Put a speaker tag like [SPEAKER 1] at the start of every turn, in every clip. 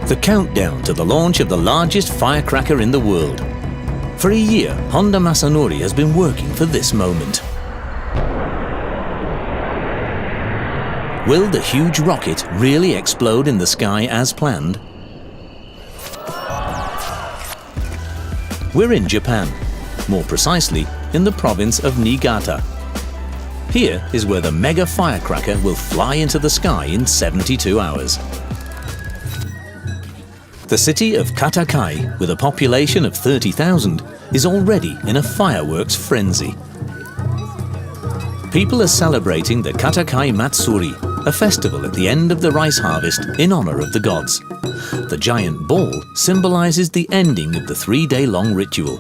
[SPEAKER 1] The countdown to the launch of the largest firecracker in the world. For a year, Honda Masanori has been working for this moment. Will the huge rocket really explode in the sky as planned? We're in Japan, more precisely in the province of Niigata. Here is where the mega firecracker will fly into the sky in 72 hours. The city of Katakai, with a population of 30,000, is already in a fireworks frenzy. People are celebrating the Katakai Matsuri, a festival at the end of the rice harvest in honor of the gods. The giant ball symbolizes the ending of the 3-day-long ritual.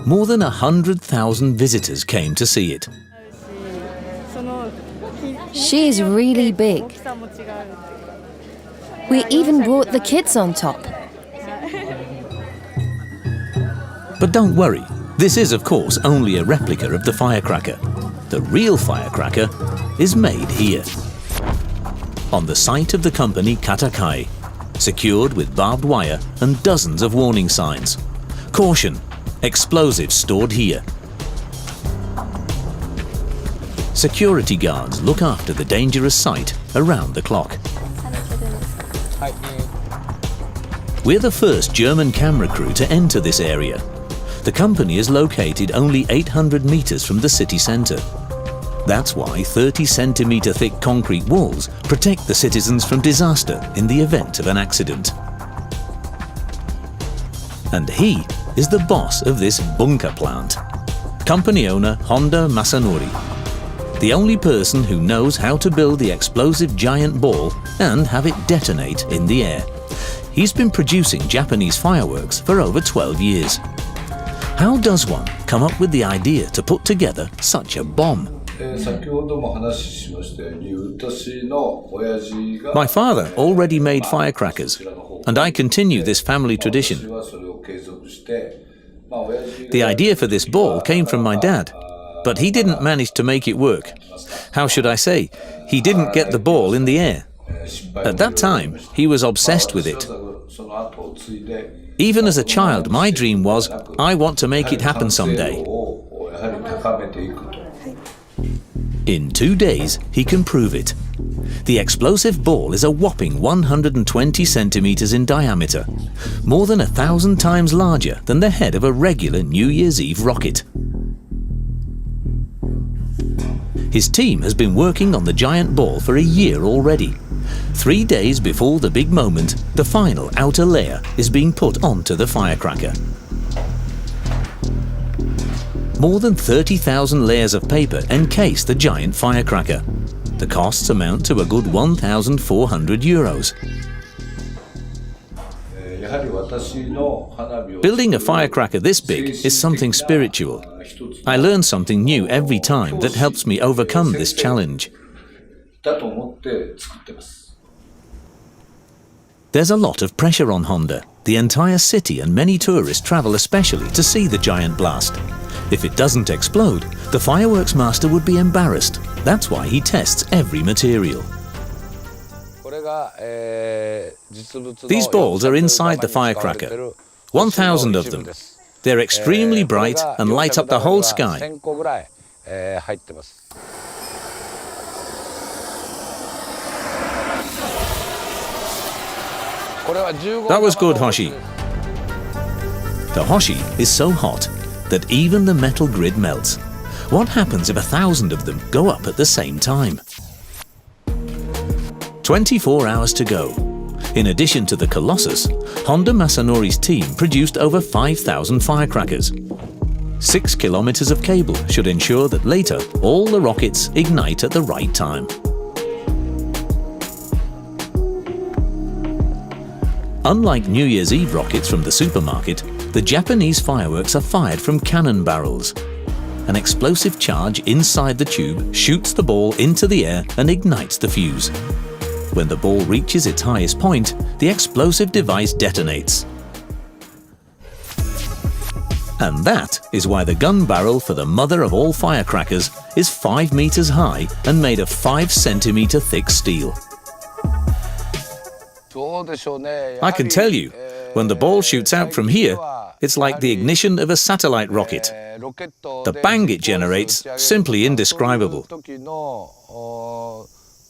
[SPEAKER 1] More than 100,000 visitors came to see it.
[SPEAKER 2] She is really big. We even brought the kids on top.
[SPEAKER 1] But don't worry, this is of course only a replica of the firecracker. The real firecracker is made here, on the site of the company Katakai, secured with barbed wire and dozens of warning signs. Caution, explosives stored here. Security guards look after the dangerous site around the clock. We're the first German camera crew to enter this area. The company is located only 800 meters from the city center. That's why 30-centimeter thick concrete walls protect the citizens from disaster in the event of an accident. And he is the boss of this bunker plant. Company owner Honda Masanori. The only person who knows how to build the explosive giant ball and have it detonate in the air. He's been producing Japanese fireworks for over 12 years. How does one come up with the idea to put together such a bomb? My father already made firecrackers, and I continue this family tradition. The idea for this ball came from my dad, but he didn't manage to make it work. How should I say? He didn't get the ball in the air. At that time, he was obsessed with it. Even as a child, my dream was, I want to make it happen someday. In 2 days, he can prove it. The explosive ball is a whopping 120 centimeters in diameter, more than 1,000 times larger than the head of a regular New Year's Eve rocket. His team has been working on the giant ball for a year already. 3 days before the big moment, the final outer layer is being put onto the firecracker. More than 30,000 layers of paper encase the giant firecracker. The costs amount to a good €1,400. Building a firecracker this big is something spiritual. I learn something new every time that helps me overcome this challenge. There's a lot of pressure on Honda. The entire city and many tourists travel especially to see the giant blast. If it doesn't explode, the fireworks master would be embarrassed. That's why he tests every material. These balls are inside the firecracker. 1,000 of them. They're extremely bright and light up the whole sky. That was good, Hoshi. The Hoshi is so hot that even the metal grid melts. What happens if 1,000 of them go up at the same time? 24 hours to go. In addition to the Colossus, Honda Masanori's team produced over 5,000 firecrackers. 6 kilometers of cable should ensure that later all the rockets ignite at the right time. Unlike New Year's Eve rockets from the supermarket, the Japanese fireworks are fired from cannon barrels. An explosive charge inside the tube shoots the ball into the air and ignites the fuse. When the ball reaches its highest point, the explosive device detonates. And that is why the gun barrel for the mother of all firecrackers is 5 meters high and made of 5 centimeter thick steel. I can tell you, when the ball shoots out from here, it's like the ignition of a satellite rocket. The bang it generates, simply indescribable.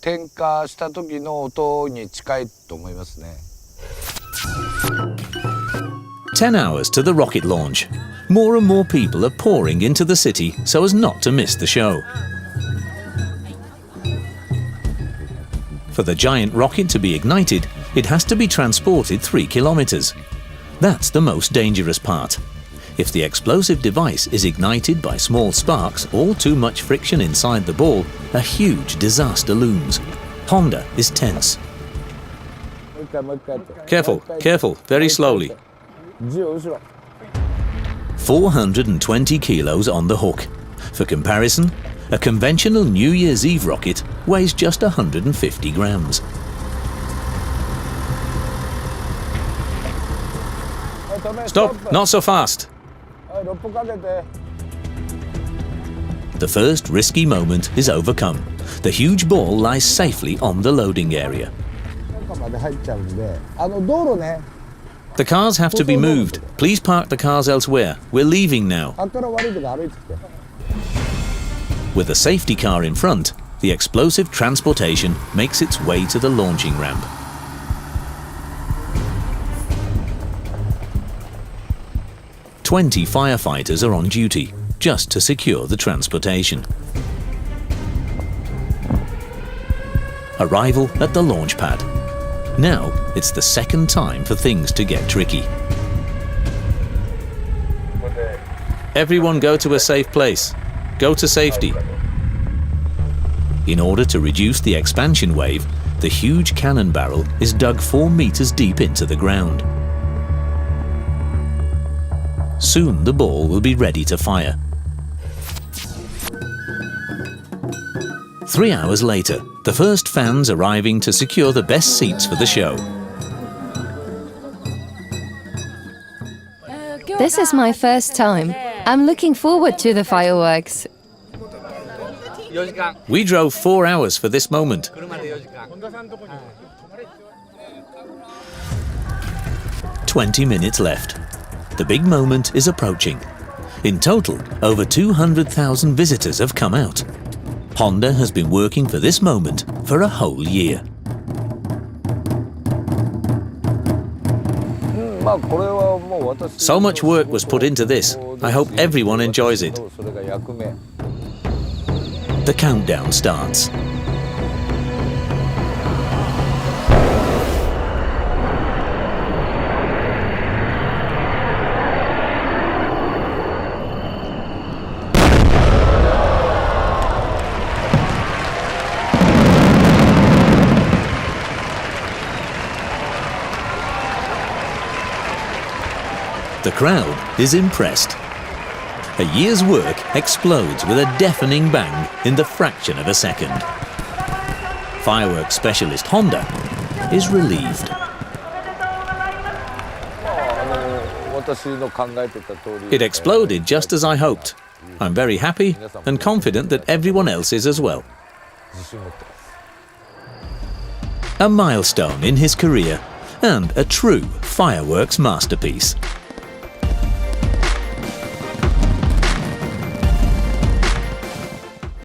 [SPEAKER 3] 点火した時の音に近いと思いますね。
[SPEAKER 1] 10 hours to the rocket launch. More and more people are pouring into the city so as not to miss the show. For the giant rocket to be ignited, it has to be transported 3 kilometers. That's the most dangerous part. If the explosive device is ignited by small sparks or too much friction inside the ball, a huge disaster looms. Honda is tense. Careful, careful, very slowly. 420 kilos on the hook. For comparison, a conventional New Year's Eve rocket weighs just 150 grams. Stop, not so fast. The first risky moment is overcome. The huge ball lies safely on the loading area. The cars have to be moved. Please park the cars elsewhere. We're leaving now. With a safety car in front, the explosive transportation makes its way to the launching ramp. "20 firefighters are on duty, just to secure the transportation. Arrival at the launch pad. Now it's the second time for things to get tricky. Everyone go to a safe place. Go to safety. In order to reduce the expansion wave, the huge cannon barrel is dug 4 meters deep into the ground. Soon the ball will be ready to fire. 3 hours later, the first fans arriving to secure the best seats for the show.
[SPEAKER 2] This is my first time. I'm looking forward to the fireworks.
[SPEAKER 1] We drove 4 hours for this moment. 20 minutes left. The big moment is approaching. In total, over 200,000 visitors have come out. Honda has been working for this moment for a whole year. So much work was put into this. I hope everyone enjoys it. The countdown starts. The crowd is impressed. A year's work explodes with a deafening bang in the fraction of a second. Fireworks specialist Honda is relieved. It exploded just as I hoped. I'm very happy and confident that everyone else is as well. A milestone in his career and a true fireworks masterpiece.